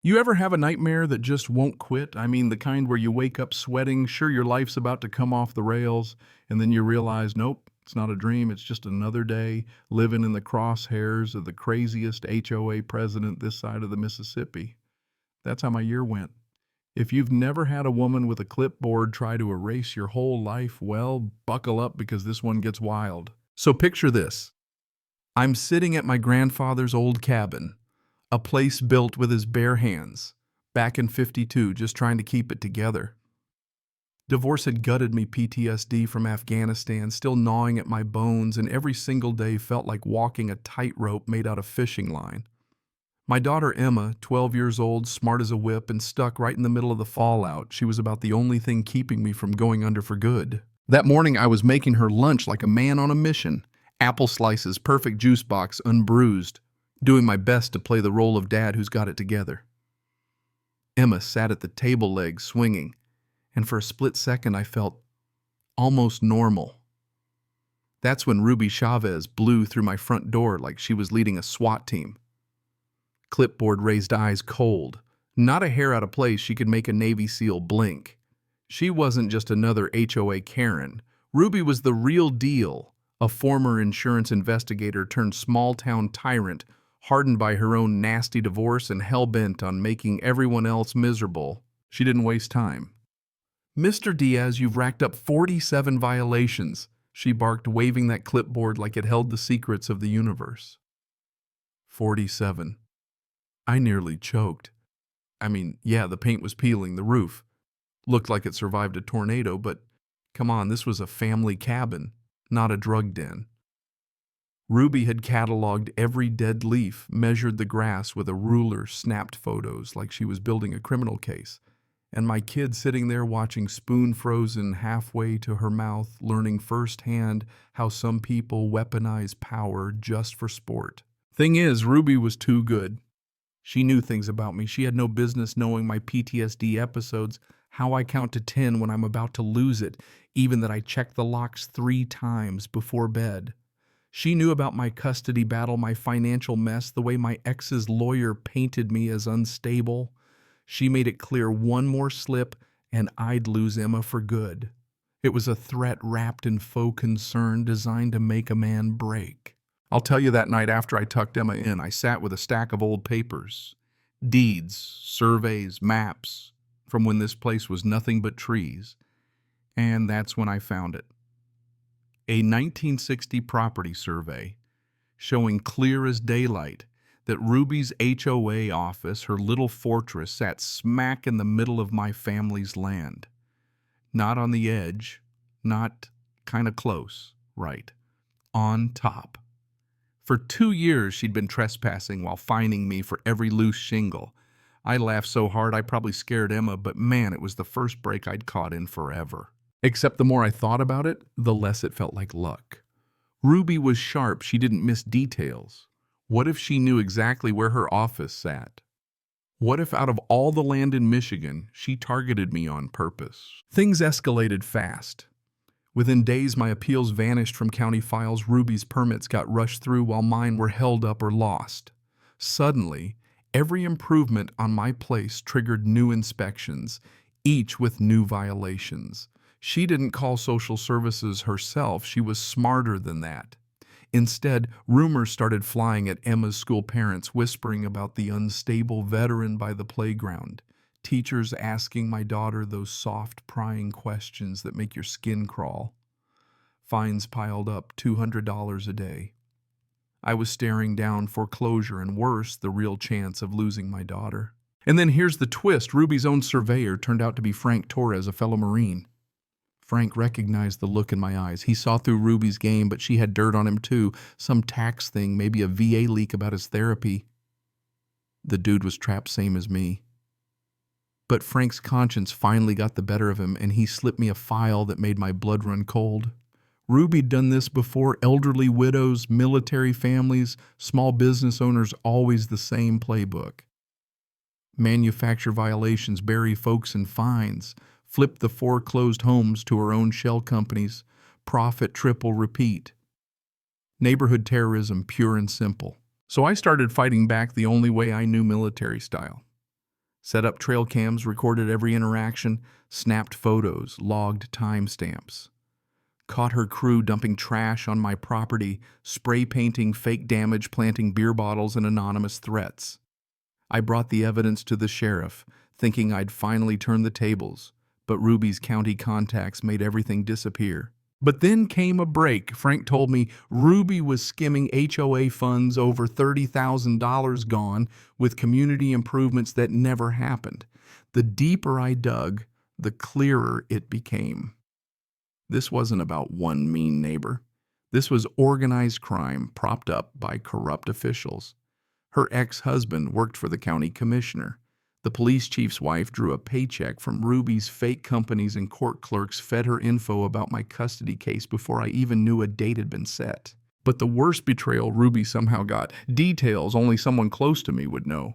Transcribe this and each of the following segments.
You ever have a nightmare that just won't quit? I mean, the kind where you wake up sweating, sure your life's about to come off the rails, and then you realize, nope, it's not a dream, it's just another day living in the crosshairs of the craziest HOA president this side of the Mississippi. That's how my year went. If you've never had a woman with a clipboard try to erase your whole life, well, buckle up because this one gets wild. So picture this. I'm sitting at my grandfather's old cabin, a place built with his bare hands, back in '52, just trying to keep it together. Divorce had gutted me PTSD from Afghanistan, still gnawing at my bones, and every single day felt like walking a tightrope made out of fishing line. My daughter Emma, 12 years old, smart as a whip, and stuck right in the middle of the fallout. She was about the only thing keeping me from going under for good. That morning I was making her lunch like a man on a mission. Apple slices, perfect juice box, unbruised. Doing my best to play the role of dad who's got it together. Emma sat at the table leg swinging, and for a split second I felt almost normal. That's when Ruby Chavez blew through my front door like she was leading a SWAT team. Clipboard raised eyes cold. Not a hair out of place, she could make a Navy SEAL blink. She wasn't just another HOA Karen. Ruby was the real deal, a former insurance investigator turned small-town tyrant, hardened by her own nasty divorce and hell-bent on making everyone else miserable. She didn't waste time. "Mr. Diaz, you've racked up 47 violations," she barked, waving that clipboard like it held the secrets of the universe. 47. I nearly choked. I mean, yeah, the paint was peeling, the roof looked like it survived a tornado, but come on, this was a family cabin, not a drug den. Ruby had cataloged every dead leaf, measured the grass with a ruler, snapped photos like she was building a criminal case. And my kid sitting there watching spoon frozen halfway to her mouth, learning firsthand how some people weaponize power just for sport. Thing is, Ruby was too good. She knew things about me. She had no business knowing my PTSD episodes, how I count to 10 when I'm about to lose it, even that I check the locks 3 times before bed. She knew about my custody battle, my financial mess, the way my ex's lawyer painted me as unstable. She made it clear one more slip and I'd lose Emma for good. It was a threat wrapped in faux concern designed to make a man break. I'll tell you, that night after I tucked Emma in, I sat with a stack of old papers, deeds, surveys, maps, from when this place was nothing but trees. And that's when I found it. A 1960 property survey showing clear as daylight that Ruby's HOA office, her little fortress, sat smack in the middle of my family's land. Not on the edge, not kind of close, right, on top. For 2 years, she'd been trespassing while fining me for every loose shingle. I laughed so hard I probably scared Emma, but man, it was the first break I'd caught in forever. Except the more I thought about it, the less it felt like luck. Ruby was sharp. She didn't miss details. What if she knew exactly where her office sat? What if out of all the land in Michigan, she targeted me on purpose? Things escalated fast. Within days, my appeals vanished from county files. Ruby's permits got rushed through while mine were held up or lost. Suddenly, every improvement on my place triggered new inspections, each with new violations. She didn't call social services herself. She was smarter than that. Instead, rumors started flying at Emma's school parents, whispering about the unstable veteran by the playground. Teachers asking my daughter those soft, prying questions that make your skin crawl. Fines piled up, $200 a day. I was staring down foreclosure and worse, the real chance of losing my daughter. And then here's the twist. Ruby's own surveyor turned out to be Frank Torres, a fellow Marine. Frank recognized the look in my eyes. He saw through Ruby's game, but she had dirt on him too. Some tax thing, maybe a VA leak about his therapy. The dude was trapped same as me. But Frank's conscience finally got the better of him, and he slipped me a file that made my blood run cold. Ruby'd done this before. Elderly widows, military families, small business owners, always the same playbook. Manufacture violations, bury folks in fines, flip the foreclosed homes to her own shell companies, profit triple repeat. Neighborhood terrorism, pure and simple. So I started fighting back the only way I knew, military style. Set up trail cams, recorded every interaction, snapped photos, logged timestamps. Caught her crew dumping trash on my property, spray painting fake damage, planting beer bottles, and anonymous threats. I brought the evidence to the sheriff, thinking I'd finally turn the tables, but Ruby's county contacts made everything disappear. But then came a break. Frank told me Ruby was skimming HOA funds, over $30,000 gone, with community improvements that never happened. The deeper I dug, the clearer it became. This wasn't about one mean neighbor. This was organized crime propped up by corrupt officials. Her ex-husband worked for the county commissioner. The police chief's wife drew a paycheck from Ruby's fake companies, and court clerks fed her info about my custody case before I even knew a date had been set. But the worst betrayal Ruby somehow got, details only someone close to me would know.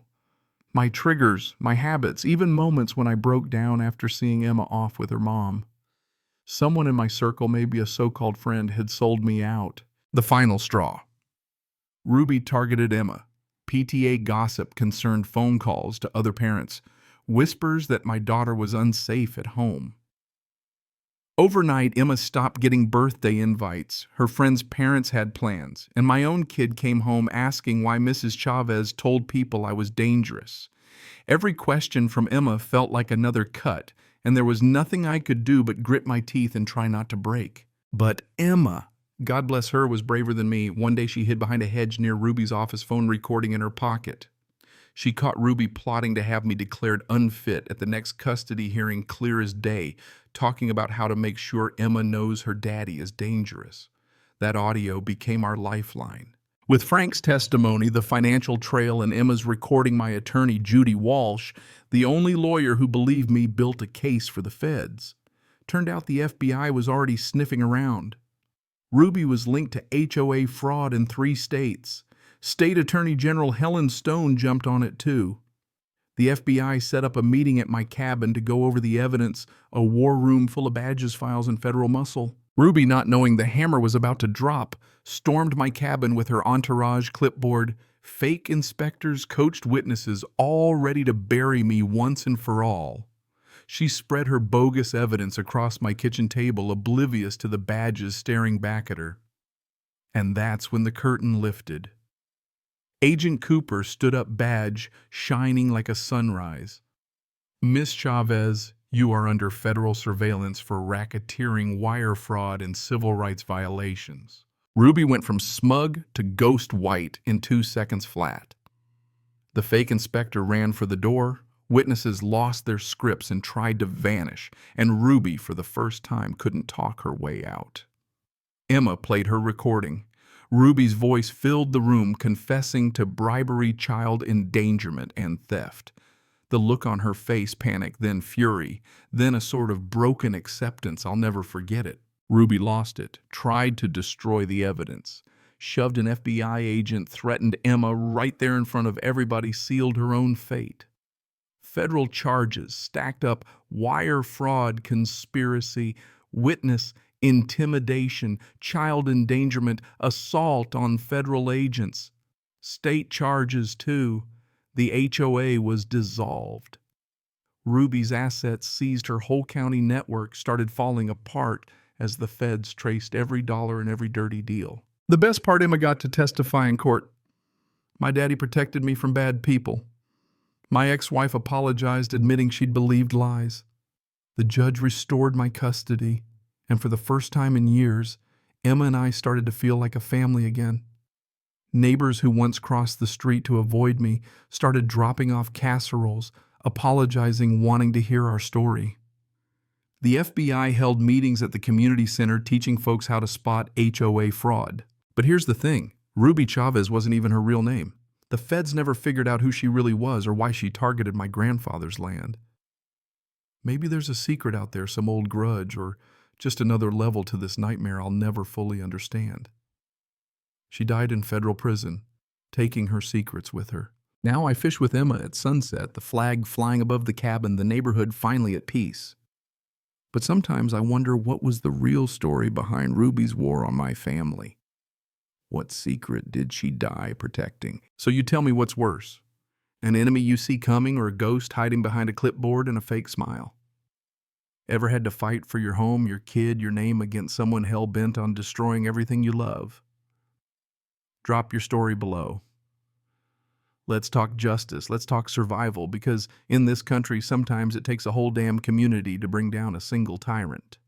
My triggers, my habits, even moments when I broke down after seeing Emma off with her mom. Someone in my circle, maybe a so-called friend, had sold me out. The final straw. Ruby targeted Emma. PTA gossip concerned phone calls to other parents, whispers that my daughter was unsafe at home. Overnight, Emma stopped getting birthday invites. Her friends' parents had plans, and my own kid came home asking why Mrs. Chavez told people I was dangerous. Every question from Emma felt like another cut, and there was nothing I could do but grit my teeth and try not to break. But Emma, God bless her, was braver than me. One day she hid behind a hedge near Ruby's office, phone recording in her pocket. She caught Ruby plotting to have me declared unfit at the next custody hearing, clear as day, talking about how to make sure Emma knows her daddy is dangerous. That audio became our lifeline. With Frank's testimony, the financial trail, and Emma's recording, my attorney, Judy Walsh, the only lawyer who believed me, built a case for the feds. Turned out the FBI was already sniffing around. Ruby was linked to HOA fraud in 3 states. State Attorney General Helen Stone jumped on it too. The FBI set up a meeting at my cabin to go over the evidence, a war room full of badges, files, and federal muscle. Ruby, not knowing the hammer was about to drop, stormed my cabin with her entourage, clipboard, fake inspectors, coached witnesses, all ready to bury me once and for all. She spread her bogus evidence across my kitchen table, oblivious to the badges staring back at her. And that's when the curtain lifted. Agent Cooper stood up, badge shining like a sunrise. Miss Chavez, you are under federal surveillance for racketeering, wire fraud, and civil rights violations. Ruby went from smug to ghost white in 2 seconds flat. The fake inspector ran for the door. Witnesses lost their scripts and tried to vanish, and Ruby, for the first time, couldn't talk her way out. Emma played her recording. Ruby's voice filled the room, confessing to bribery, child endangerment, and theft. The look on her face, panic, then fury, then a sort of broken acceptance. I'll never forget it. Ruby lost it, tried to destroy the evidence, shoved an FBI agent, threatened Emma right there in front of everybody, sealed her own fate. Federal charges stacked up: wire fraud, conspiracy, witness intimidation, child endangerment, assault on federal agents. State charges too. The HOA was dissolved. Ruby's assets seized, her whole county network started falling apart as the feds traced every dollar and every dirty deal. The best part, Emma got to testify in court. My daddy protected me from bad people. My ex-wife apologized, admitting she'd believed lies. The judge restored my custody, and for the first time in years, Emma and I started to feel like a family again. Neighbors who once crossed the street to avoid me started dropping off casseroles, apologizing, wanting to hear our story. The FBI held meetings at the community center teaching folks how to spot HOA fraud. But here's the thing, Ruby Chavez wasn't even her real name. The feds never figured out who she really was or why she targeted my grandfather's land. Maybe there's a secret out there, some old grudge, or just another level to this nightmare I'll never fully understand. She died in federal prison, taking her secrets with her. Now I fish with Emma at sunset, the flag flying above the cabin, the neighborhood finally at peace. But sometimes I wonder, what was the real story behind Ruby's war on my family? What secret did she die protecting? So you tell me, what's worse? An enemy you see coming or a ghost hiding behind a clipboard and a fake smile? Ever had to fight for your home, your kid, your name against someone hell-bent on destroying everything you love? Drop your story below. Let's talk justice. Let's talk survival, because in this country, sometimes it takes a whole damn community to bring down a single tyrant.